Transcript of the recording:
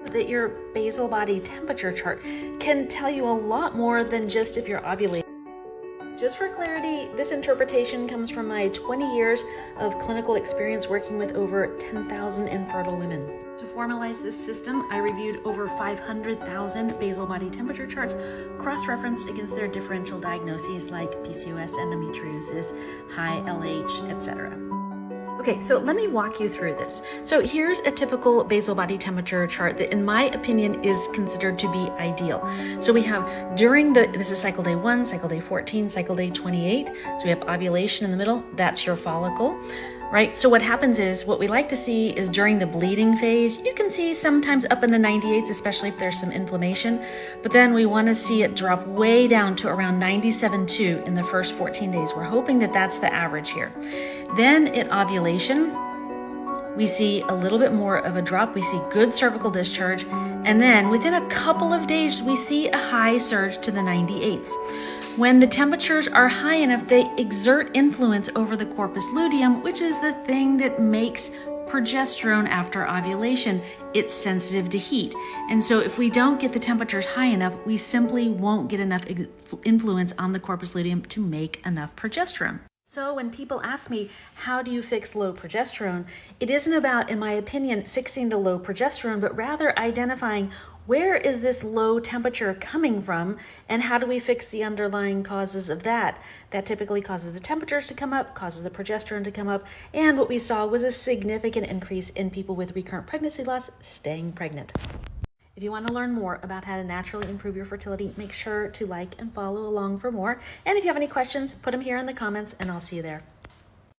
that your basal body temperature chart can tell you a lot more than just if you're ovulating. Just for clarity, this interpretation comes from my 20 years of clinical experience working with over 10,000 infertile women. To formalize this system, I reviewed over 500,000 basal body temperature charts, cross-referenced against their differential diagnoses like PCOS, endometriosis, high LH, etc. Okay, so let me walk you through this. So here's a typical basal body temperature chart that in my opinion is considered to be ideal. So we have this is cycle day 1, cycle day 14, cycle day 28. So we have ovulation in the middle, that's your follicle, right? So what happens is, what we like to see is during the bleeding phase, you can see sometimes up in the 98s, especially if there's some inflammation, but then we want to see it drop way down to around 97.2 in the first 14 days. We're hoping that that's the average here. Then at ovulation, we see a little bit more of a drop. We see good cervical discharge. And then within a couple of days, we see a high surge to the 98s. When the temperatures are high enough, they exert influence over the corpus luteum, which is the thing that makes progesterone after ovulation. It's sensitive to heat. And so if we don't get the temperatures high enough, we simply won't get enough influence on the corpus luteum to make enough progesterone. So when people ask me, how do you fix low progesterone? It isn't about, in my opinion, fixing the low progesterone, but rather identifying where is this low temperature coming from and how do we fix the underlying causes of that? That typically causes the temperatures to come up, causes the progesterone to come up, and what we saw was a significant increase in people with recurrent pregnancy loss staying pregnant. If you want to learn more about how to naturally improve your fertility, make sure to like and follow along for more. And if you have any questions, put them here in the comments and I'll see you there.